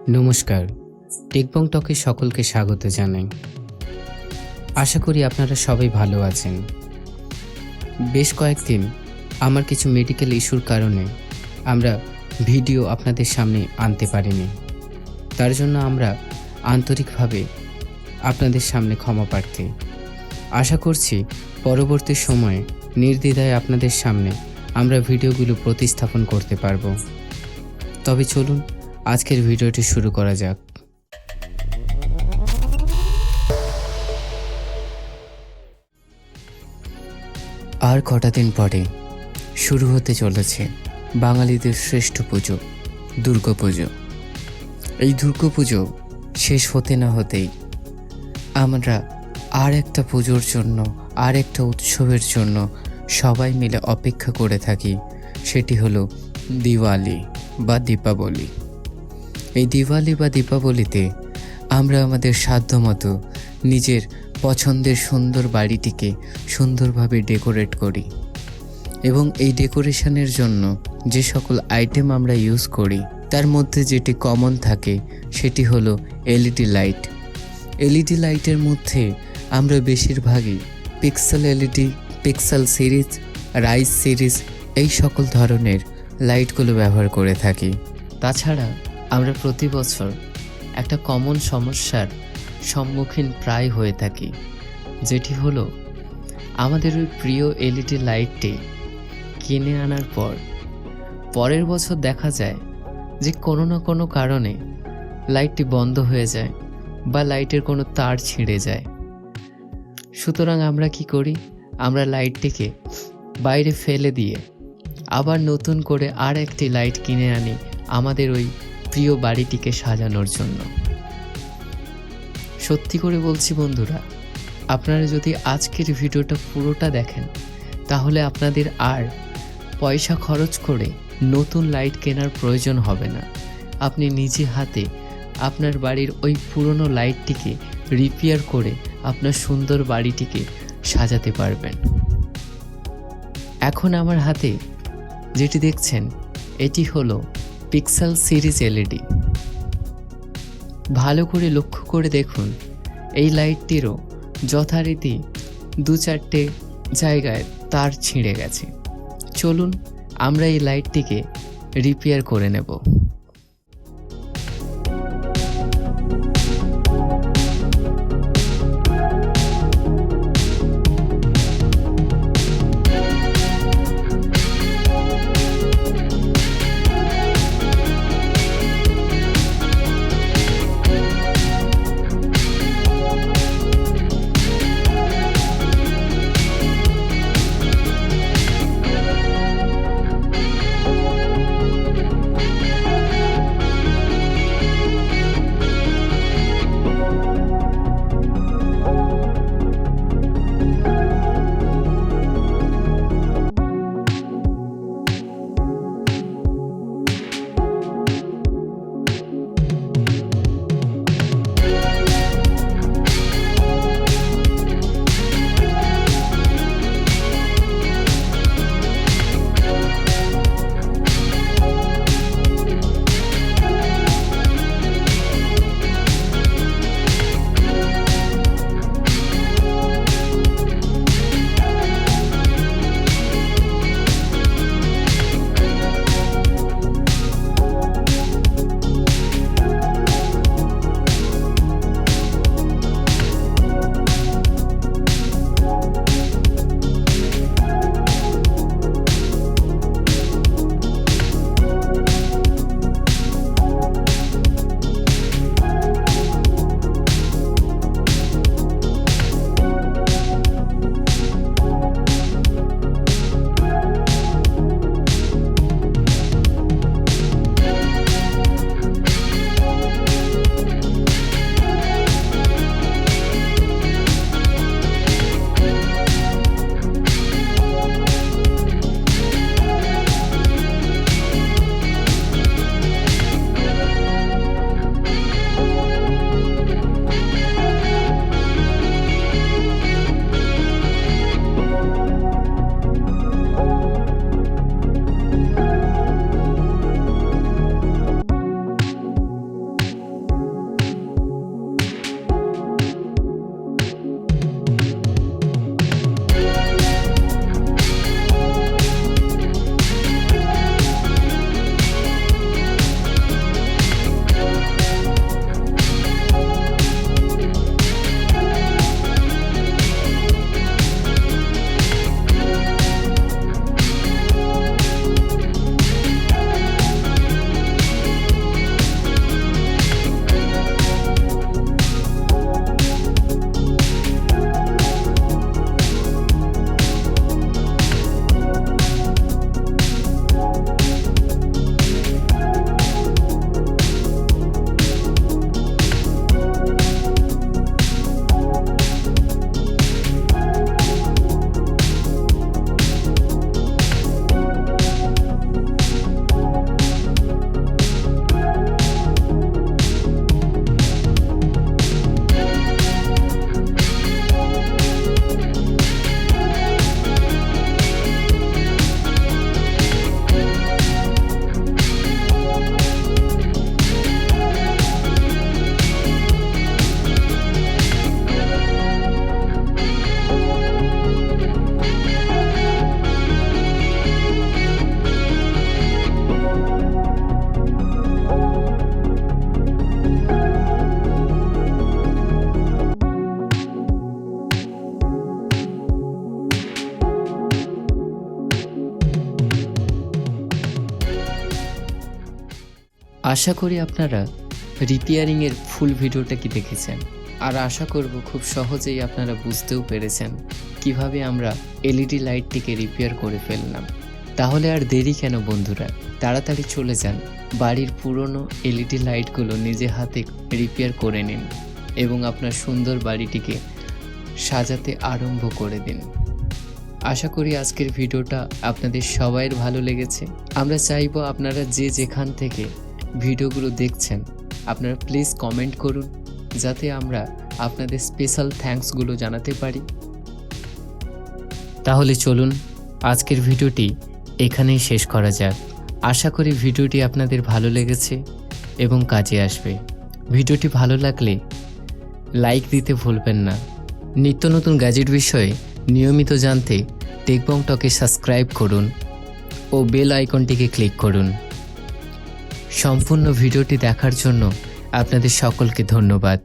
নমস্কার, টেকবংটকে সকলকে স্বাগত জানাই। আশা করি আপনারা সবাই ভালো আছেন। বেশ কয়েকদিন আমার কিছু মেডিকেল ইস্যুর কারণে আমরা ভিডিও আপনাদের সামনে আনতে পারিনি। তার জন্য আমরা আন্তরিকভাবে আপনাদের সামনে ক্ষমা প্রার্থী। আশা করছি পরবর্তী সময়ে নির্দ্বিধায় আপনাদের সামনে আমরা ভিডিওগুলো প্রতিস্থাপন করতে পারব। তবে চলুন আজকের ভিডিওটি শুরু করা যাক। আর কটা দিন পরে শুরু হতে চলেছে বাঙালিদের শ্রেষ্ঠ পুজো, দুর্গাপুজো। এই দুর্গাপুজো শেষ হতে না হতেই আমরা আর একটা পুজোর জন্য, আর একটা উৎসবের জন্য সবাই মিলে অপেক্ষা করে থাকি। সেটি হলো দিওয়ালি বা দীপাবলি। এই দিওয়ালি বা দীপাবলিতে আমরা আমাদের সাধ্যমতো নিজের পছন্দের সুন্দর বাড়িটিকে সুন্দরভাবে ডেকোরেট করি এবং এই ডেকোরেশনের জন্য যে সকল আইটেম আমরা ইউজ করি তার মধ্যে যেটি কমন থাকে সেটি হলো এলইডি লাইট। এলইডি লাইটের মধ্যে আমরা বেশিরভাগই pixel LED, pixel series, rise series এই সকল ধরনের লাইটগুলো ব্যবহার করে থাকি। তাছাড়া আমরা প্রতি বছর একটা কমন সমস্যার সম্মুখীন প্রায় হয়ে থাকি, যেটি হলো আমাদের ওই প্রিয় এলইডি লাইটটি কিনে আনার পর পরের বছর দেখা যায় যে কোনো না কোনো কারণে লাইটটি বন্ধ হয়ে যায় বা লাইটের কোনো তার ছিঁড়ে যায়। সুতরাং আমরা কি করি? আমরা লাইটটিকে বাইরে ফেলে দিয়ে আবার নতুন করে আর একটি লাইট কিনে আনি আমাদের ওই প্রিয় বাড়িটিকে সাজানোর জন্য। সত্যি করে বলছি বন্ধুরা, আপনারা যদি আজকের ভিডিওটা পুরোটা দেখেন তাহলে আপনাদের আর পয়সা খরচ করে নতুন লাইট কেনার প্রয়োজন হবে না। আপনি নিজে হাতে আপনার বাড়ির ওই পুরনো লাইটটিকে রিপেয়ার করে আপনার সুন্দর বাড়িটিকে সাজাতে পারবেন। এখন আমার হাতে যেটি দেখছেন এটি হলো পিক্সেল সিরিজ এলইডি। ভালো করে লক্ষ্য করে দেখুন, এই লাইটটিরও যথারীতি 2-4টে জায়গায় তার ছিঁড়ে গেছে। চলুন আমরা এই লাইটটিকে রিপেয়ার করে নেব। আশা করি আপনারা রিপেয়ারিংয়ের ফুল ভিডিওটা কি দেখেছেন, আর আশা করব খুব সহজেই আপনারা বুঝতেও পেরেছেন কিভাবে আমরা এলইডি লাইটটিকে রিপেয়ার করে ফেললাম। তাহলে আর দেরি কেন বন্ধুরা, তাড়াতাড়ি চলে যান, বাড়ির পুরনো এলইডি লাইটগুলো নিজে হাতে রিপেয়ার করে নিন এবং আপনার সুন্দর বাড়িটিকে সাজাতে আরম্ভ করে দিন। আশা করি আজকের ভিডিওটা আপনাদের সবাইয়ের ভালো লেগেছে। আমরা চাইবো আপনারা যে যেখান থেকে ভিডিওগুলো দেখছেন আপনারা প্লিজ কমেন্ট করুন, যাতে আমরা আপনাদের স্পেশাল থ্যাঙ্কসগুলো জানাতে পারি। তাহলে চলুন আজকের ভিডিওটি এখানেই শেষ করা যাক। আশা করি ভিডিওটি আপনাদের ভালো লেগেছে এবং কাজে আসবে। ভিডিওটি ভালো লাগলে লাইক দিতে ভুলবেন না। নিত্য নতুন গ্যাজেট বিষয়ে নিয়মিত জানতে টেকবং টকে সাবস্ক্রাইব করুন ও বেল আইকনটিকে ক্লিক করুন। সম্পূর্ণ ভিডিওটি দেখার জন্য আপনাদের সকলকে ধন্যবাদ।